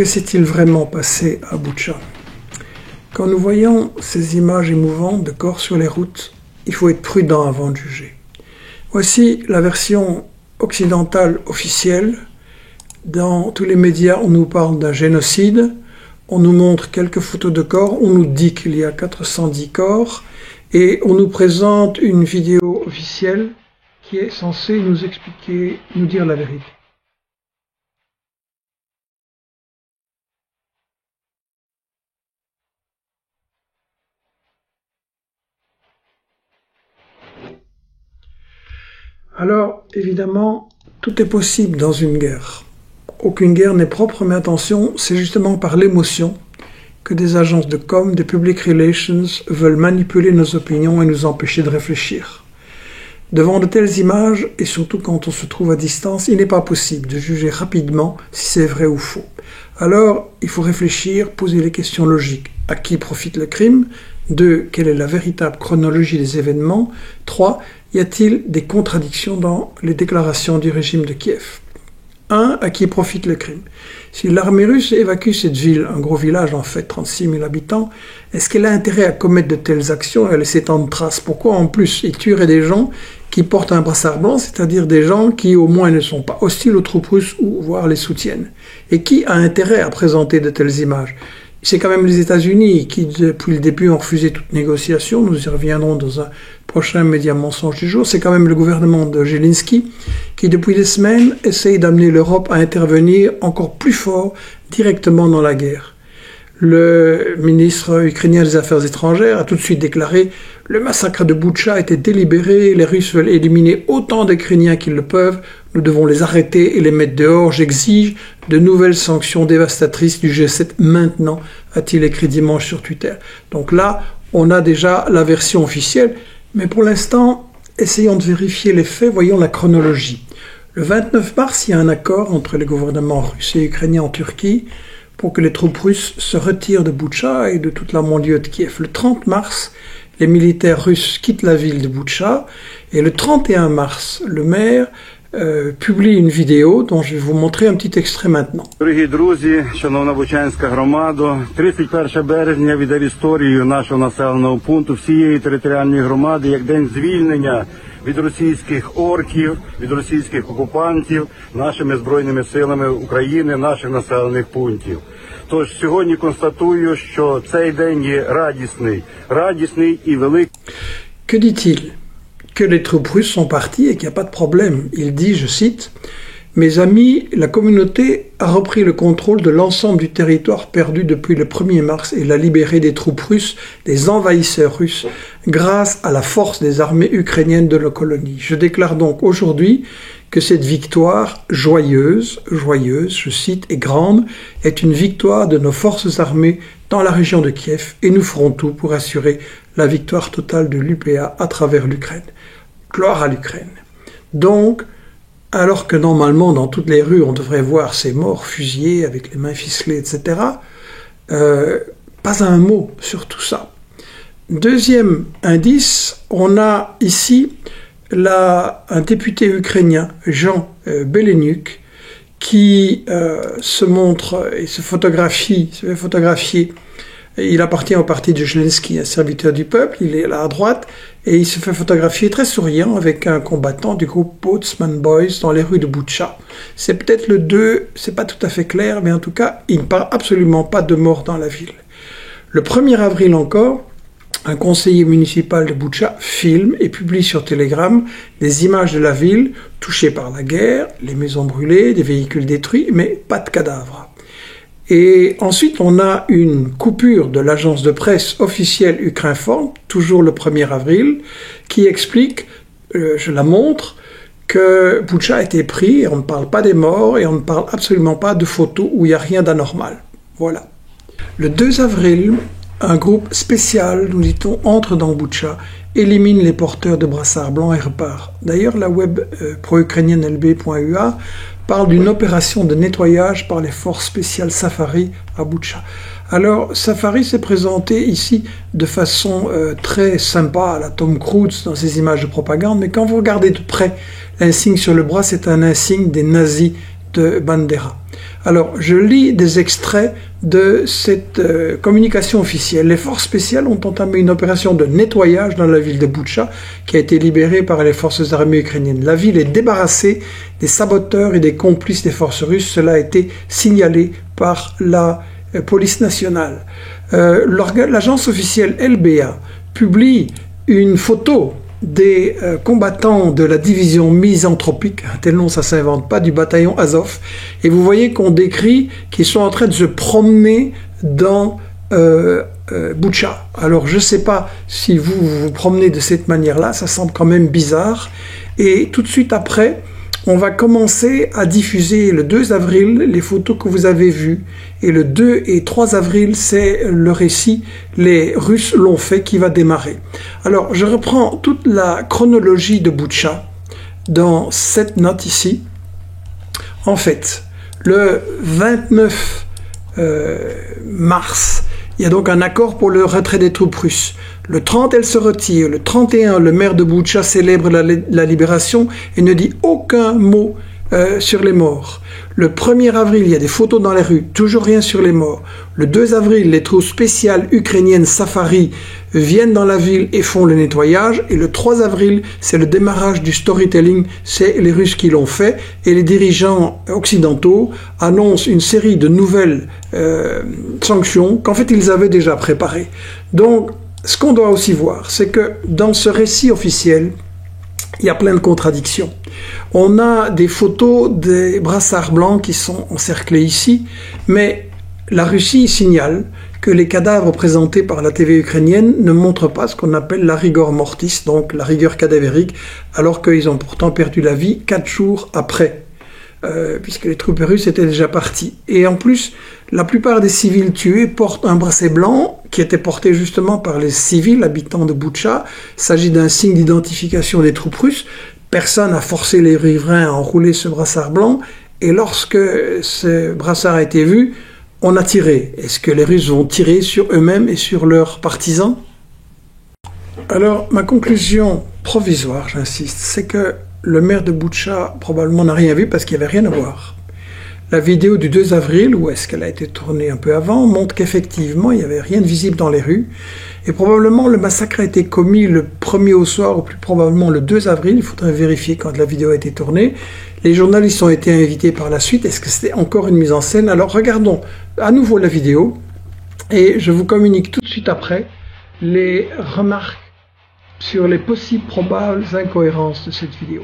Que s'est-il vraiment passé à Boutcha? Quand nous voyons ces images émouvantes de corps sur les routes, il faut être prudent avant de juger. Voici la version occidentale officielle. Dans tous les médias, on nous parle d'un génocide, on nous montre quelques photos de corps, on nous dit qu'il y a 410 corps, et on nous présente une vidéo officielle qui est censée nous expliquer, nous dire la vérité. Alors, évidemment, tout est possible dans une guerre. Aucune guerre n'est propre, mais attention, c'est justement par l'émotion que des agences de com, des public relations veulent manipuler nos opinions et nous empêcher de réfléchir. Devant de telles images, et surtout quand on se trouve à distance, il n'est pas possible de juger rapidement si c'est vrai ou faux. Alors, il faut réfléchir, poser les questions logiques. À qui profite le crime? 2. Quelle est la véritable chronologie des événements? 3. Y a-t-il des contradictions dans les déclarations du régime de Kiev? 1. À qui profite le crime? Si l'armée russe évacue cette ville, un gros village en fait, 36 000 habitants, est-ce qu'elle a intérêt à commettre de telles actions et à laisser tant de traces? Pourquoi en plus ils tueraient des gens qui portent un brassard blanc, c'est-à-dire des gens qui au moins ne sont pas hostiles aux troupes russes ou voire les soutiennent? Et qui a intérêt à présenter de telles images? C'est quand même les États-Unis qui, depuis le début, ont refusé toute négociation. Nous y reviendrons dans un prochain média mensonge du jour. C'est quand même le gouvernement de Zelensky qui, depuis des semaines, essaye d'amener l'Europe à intervenir encore plus fort directement dans la guerre. Le ministre ukrainien des Affaires étrangères a tout de suite déclaré « Le massacre de Boutcha a été délibéré, les Russes veulent éliminer autant d'Ukrainiens qu'ils le peuvent, nous devons les arrêter et les mettre dehors, j'exige de nouvelles sanctions dévastatrices du G7 maintenant », a-t-il écrit dimanche sur Twitter. Donc là, on a déjà la version officielle, mais pour l'instant, essayons de vérifier les faits, voyons la chronologie. Le 29 mars, il y a un accord entre les gouvernements russes et ukrainiens en Turquie pour que les troupes russes se retirent de Boutcha et de toute la banlieue de Kiev. Le 30 mars, les militaires russes quittent la ville de Boutcha et le 31 mars, le maire publie une vidéo dont je vais vous montrer un petit extrait maintenant. Дорогі друзі, шановна Бучанська громада, 31 березня віде в історію нашого населеного пункту всієї територіальної громади як день звільнення від російських орків, від російських окупантів нашими збройними силами України, наших населених пунктів. Тож сьогодні констатую, що цей день є радісний і великий. Que dit-il? Que les troupes russes sont parties et qu'il n'y a pas de problème. Il dit, je cite, « Mes amis, la communauté a repris le contrôle de l'ensemble du territoire perdu depuis le 1er mars et l'a libéré des troupes russes, des envahisseurs russes, grâce à la force des armées ukrainiennes de la colonie. Je déclare donc aujourd'hui que cette victoire joyeuse, je cite, et grande, est une victoire de nos forces armées dans la région de Kiev et nous ferons tout pour assurer la victoire totale de l'UPA à travers l'Ukraine. » Gloire à l'Ukraine. Donc, alors que normalement dans toutes les rues on devrait voir ces morts fusillés avec les mains ficelées, etc., pas un mot sur tout ça. Deuxième indice, on a ici un député ukrainien, Jean Beleniuk, qui se montre et se fait photographier. Il appartient au parti de Zelensky, un serviteur du peuple, il est là à droite, et il se fait photographier très souriant avec un combattant du groupe Botsman Boys dans les rues de Boutcha. C'est peut-être le 2, c'est pas tout à fait clair, mais en tout cas, il ne parle absolument pas de mort dans la ville. Le 1er avril encore, un conseiller municipal de Boutcha filme et publie sur Telegram des images de la ville touchée par la guerre, les maisons brûlées, des véhicules détruits, mais pas de cadavres. Et ensuite, on a une coupure de l'agence de presse officielle Ukrinform, toujours le 1er avril, qui explique, je la montre, que Boutcha a été pris, et on ne parle pas des morts, et on ne parle absolument pas de photos où il n'y a rien d'anormal. Voilà. Le 2 avril, un groupe spécial, nous dit-on, entre dans Boutcha, élimine les porteurs de brassards blancs et repart. D'ailleurs, la web pro-ukrainienne lb.ua parle d'une opération de nettoyage par les forces spéciales Safari à Boutcha. Alors, Safari s'est présenté ici de façon très sympa à la Tom Cruise dans ses images de propagande, mais quand vous regardez de près, l'insigne sur le bras, c'est un insigne des nazis de Bandera. Alors, je lis des extraits de cette communication officielle. Les forces spéciales ont entamé une opération de nettoyage dans la ville de Boutcha, qui a été libérée par les forces armées ukrainiennes. La ville est débarrassée des saboteurs et des complices des forces russes. Cela a été signalé par la police nationale. L'agence officielle LBA publie une photo des combattants de la division misanthropique, un tel nom ça s'invente pas, du bataillon Azov, et vous voyez qu'on décrit qu'ils sont en train de se promener dans Boutcha. Alors je sais pas si vous vous promenez de cette manière-là, ça semble quand même bizarre, et tout de suite après, on va commencer à diffuser le 2 avril les photos que vous avez vues. Et le 2 et 3 avril, c'est le récit « Les Russes l'ont fait » qui va démarrer. Alors, je reprends toute la chronologie de Boutcha dans cette note ici. En fait, le 29 mars, il y a donc un accord pour le retrait des troupes russes. Le 30, elle se retire. Le 31, le maire de Boutcha célèbre la libération et ne dit aucun mot sur les morts. Le 1er avril, il y a des photos dans les rues, toujours rien sur les morts. Le 2 avril, les troupes spéciales ukrainiennes Safari viennent dans la ville et font le nettoyage. Et le 3 avril, c'est le démarrage du storytelling, c'est les Russes qui l'ont fait. Et les dirigeants occidentaux annoncent une série de nouvelles sanctions qu'en fait ils avaient déjà préparées. Donc, ce qu'on doit aussi voir, c'est que dans ce récit officiel, il y a plein de contradictions. On a des photos des brassards blancs qui sont encerclés ici, mais la Russie signale que les cadavres présentés par la TV ukrainienne ne montrent pas ce qu'on appelle la rigor mortis, donc la rigueur cadavérique, alors qu'ils ont pourtant perdu la vie 4 jours après, puisque les troupes russes étaient déjà parties. Et en plus, la plupart des civils tués portent un bracelet blanc qui était porté justement par les civils habitants de Boutcha. Il s'agit d'un signe d'identification des troupes russes. Personne n'a forcé les riverains à enrouler ce brassard blanc. Et lorsque ce brassard a été vu, on a tiré. Est-ce que les Russes vont tirer sur eux-mêmes et sur leurs partisans? Alors, ma conclusion provisoire, j'insiste, c'est que le maire de Boutcha probablement n'a rien vu parce qu'il n'y avait rien à voir. La vidéo du 2 avril, où est-ce qu'elle a été tournée un peu avant, montre qu'effectivement, il n'y avait rien de visible dans les rues. Et probablement, le massacre a été commis le 1er au soir, ou plus probablement le 2 avril. Il faudrait vérifier quand la vidéo a été tournée. Les journalistes ont été invités par la suite. Est-ce que c'était encore une mise en scène? Alors, regardons à nouveau la vidéo. Et je vous communique tout de suite après les remarques sur les possibles probables incohérences de cette vidéo.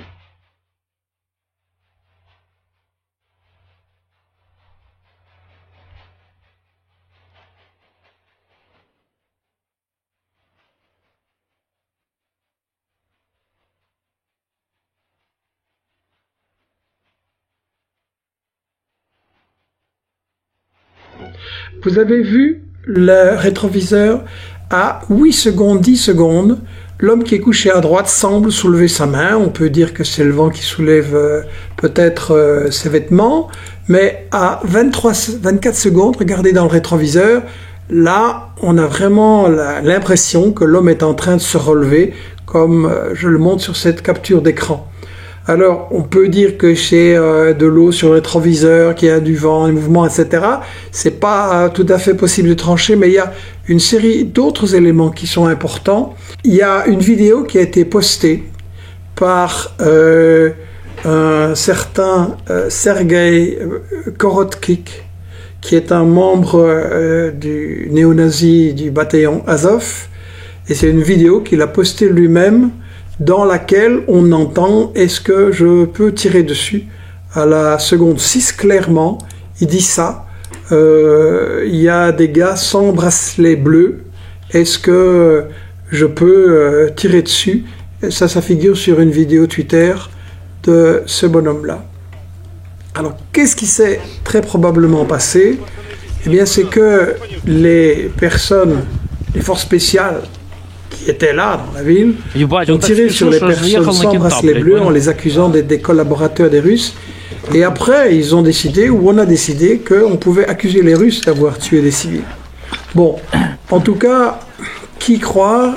Vous avez vu le rétroviseur à 8 secondes, 10 secondes. L'homme qui est couché à droite semble soulever sa main. On peut dire que c'est le vent qui soulève peut-être ses vêtements. Mais à 24 secondes, regardez dans le rétroviseur, là, on a vraiment l'impression que l'homme est en train de se relever, comme je le montre sur cette capture d'écran. Alors, on peut dire que c'est de l'eau sur le rétroviseur, qu'il y a du vent, des mouvements, etc. C'est pas tout à fait possible de trancher, mais il y a une série d'autres éléments qui sont importants. Il y a une vidéo qui a été postée par un certain Sergei Korotkik, qui est un membre du néo-nazi du bataillon Azov. Et c'est une vidéo qu'il a postée lui-même, dans laquelle on entend « Est-ce que je peux tirer dessus ?» À la seconde 6, clairement, il dit ça. Il y a des gars sans bracelet bleu. Est-ce que je peux tirer dessus? Et ça figure sur une vidéo Twitter de ce bonhomme-là. Alors, qu'est-ce qui s'est très probablement passé? Eh bien, c'est que les personnes, les forces spéciales, qui étaient là dans la ville, ont tiré sur les personnes sans bracelet bleu en les accusant d'être des collaborateurs des Russes. Et après, ils ont décidé, ou on a décidé, qu'on pouvait accuser les Russes d'avoir tué des civils. Bon, en tout cas, qui croire?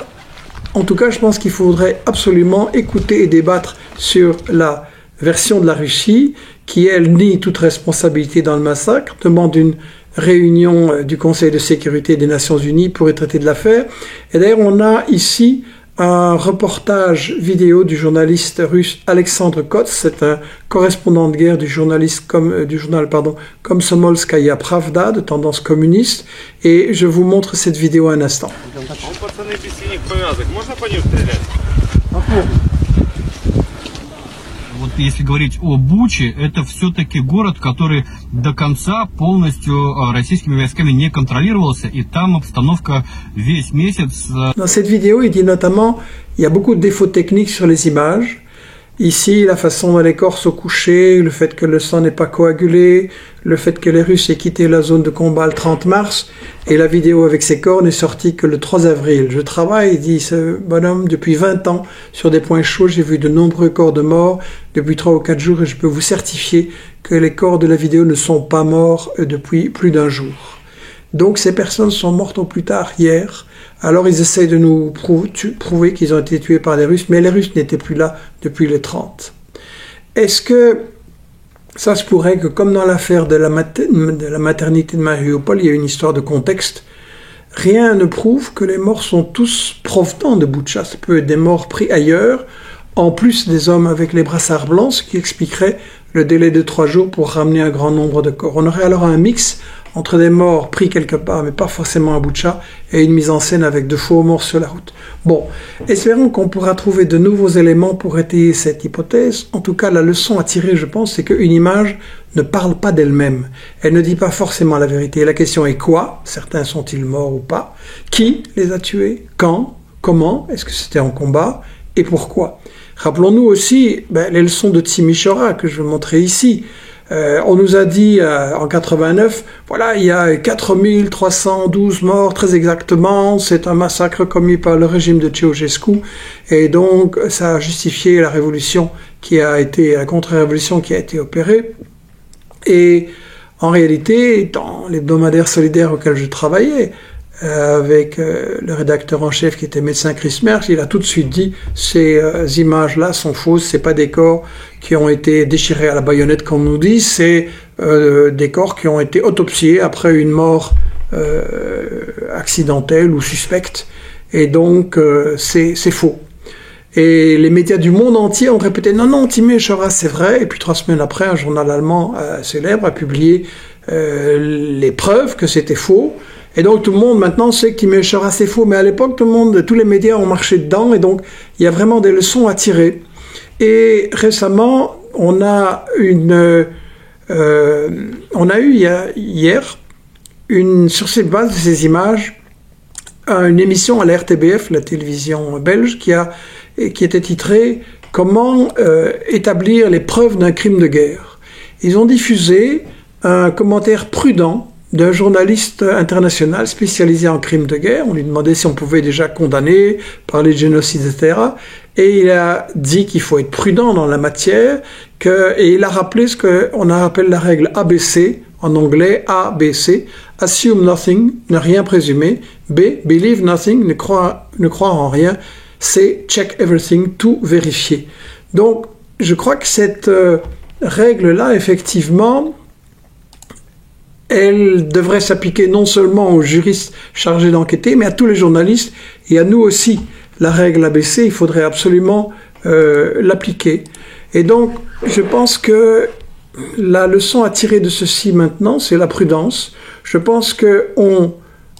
En tout cas, je pense qu'il faudrait absolument écouter et débattre sur la version de la Russie, qui, elle, nie toute responsabilité dans le massacre, demande une réunion du Conseil de sécurité des Nations Unies pour y traiter de l'affaire. Et d'ailleurs, on a ici un reportage vidéo du journaliste russe Alexandre Kots, c'est un correspondant de guerre du journal Komsomolskaya Pravda, de tendance communiste, et je vous montre cette vidéo un instant. Вот если говорить о Буче, это все-таки город, который до конца полностью российскими войсками не контролировался, и там обстановка весь месяц. Dans cette vidéo, il dit notamment, il y a beaucoup de défauts techniques sur les images. Ici, la façon dont les corps sont couchés, le fait que le sang n'est pas coagulé, le fait que les Russes aient quitté la zone de combat le 30 mars, et la vidéo avec ces corps n'est sortie que le 3 avril. Je travaille, dit ce bonhomme, depuis 20 ans sur des points chauds. J'ai vu de nombreux corps de morts depuis 3 ou 4 jours, et je peux vous certifier que les corps de la vidéo ne sont pas morts depuis plus d'un jour. Donc ces personnes sont mortes au plus tard hier. Alors ils essayent de nous prouver qu'ils ont été tués par les Russes, mais les Russes n'étaient plus là depuis le 30. Est-ce que ça se pourrait que, comme dans l'affaire de la maternité de Mariupol, il y a une histoire de contexte, rien ne prouve que les morts sont tous provenant de Boutcha. Ça peut être des morts pris ailleurs, en plus des hommes avec les brassards blancs, ce qui expliquerait le délai de 3 jours pour ramener un grand nombre de corps. On aurait alors un mix entre des morts pris quelque part, mais pas forcément à Boutcha, et une mise en scène avec de faux morts sur la route. Bon, espérons qu'on pourra trouver de nouveaux éléments pour étayer cette hypothèse. En tout cas, la leçon à tirer, je pense, c'est qu'une image ne parle pas d'elle-même. Elle ne dit pas forcément la vérité. La question est quoi? Certains sont-ils morts ou pas? Qui les a tués? Quand? Comment? Est-ce que c'était en combat? Et pourquoi? Rappelons-nous aussi les leçons de Timișoara que je vais montrer ici. On nous a dit en 89, voilà, il y a 4312 morts très exactement, c'est un massacre commis par le régime de Ceausescu, et donc ça a justifié la révolution la contre-révolution qui a été opérée. Et en réalité, dans l'hebdomadaire solidaire auquel je travaillais, avec le rédacteur en chef qui était médecin Chris Merckx, il a tout de suite dit ces images-là sont fausses, c'est pas des corps qui ont été déchirés à la baïonnette comme on nous dit, c'est des corps qui ont été autopsiés après une mort accidentelle ou suspecte, et donc c'est faux. Et les médias du monde entier ont répété non, Timișoara c'est vrai, et puis 3 semaines après, un journal allemand célèbre a publié les preuves que c'était faux. Et donc tout le monde maintenant sait que Timișoara c'est faux, mais à l'époque tous les médias ont marché dedans, et donc il y a vraiment des leçons à tirer. Et récemment, on a eu hier, sur cette base de ces images, une émission à la RTBF, la télévision belge, qui était titrée « Comment établir les preuves d'un crime de guerre ». Ils ont diffusé un commentaire prudent d'un journaliste international spécialisé en crimes de guerre. On lui demandait si on pouvait déjà condamner, parler de génocide, etc. Et il a dit qu'il faut être prudent dans la matière, et il a rappelé ce qu'on appelle la règle ABC, en anglais ABC, assume nothing, ne rien présumer, B, believe nothing, ne croire en rien, C, check everything, tout vérifier. Donc, je crois que cette règle-là, effectivement, elle devrait s'appliquer non seulement aux juristes chargés d'enquêter, mais à tous les journalistes et à nous aussi. La règle ABC, il faudrait absolument l'appliquer. Et donc, je pense que la leçon à tirer de ceci maintenant, c'est la prudence. Je pense qu'on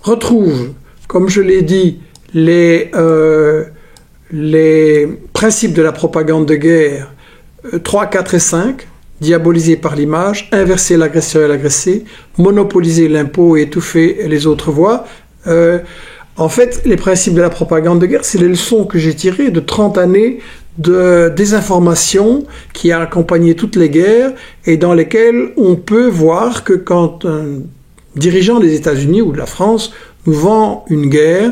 retrouve, comme je l'ai dit, les principes de la propagande de guerre 3, 4 et 5, diaboliser par l'image, inverser l'agresseur et l'agressé, monopoliser l'impôt et étouffer les autres voix. En fait, les principes de la propagande de guerre, c'est les leçons que j'ai tirées de 30 années de désinformation qui a accompagné toutes les guerres et dans lesquelles on peut voir que quand un dirigeant des États-Unis ou de la France nous vend une guerre,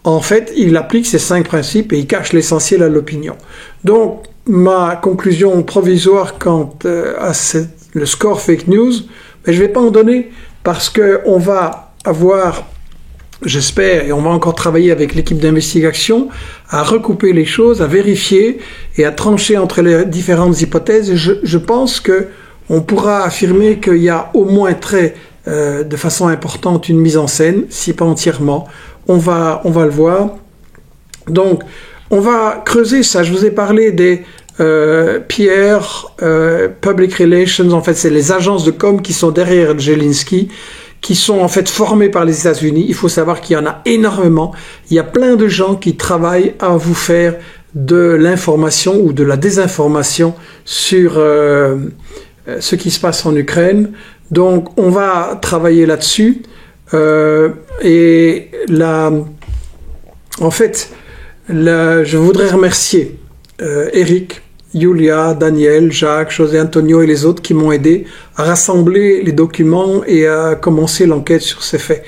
en fait, il applique ces 5 principes et il cache l'essentiel à l'opinion. Donc, ma conclusion provisoire quant à le score fake news, mais je ne vais pas en donner parce qu'on va avoir, j'espère, et on va encore travailler avec l'équipe d'investigation, à recouper les choses, à vérifier et à trancher entre les différentes hypothèses. Et je pense que on pourra affirmer qu'il y a au moins de façon importante une mise en scène, si pas entièrement. On va le voir. Donc, on va creuser ça. Je vous ai parlé des PR, Public Relations. En fait, c'est les agences de com qui sont derrière Jelinsky, qui sont en fait formées par les États-Unis. Il faut savoir qu'il y en a énormément. Il y a plein de gens qui travaillent à vous faire de l'information ou de la désinformation sur ce qui se passe en Ukraine. Donc, on va travailler là-dessus. En fait, je voudrais remercier Eric, Julia, Daniel, Jacques, José Antonio et les autres qui m'ont aidé à rassembler les documents et à commencer l'enquête sur ces faits.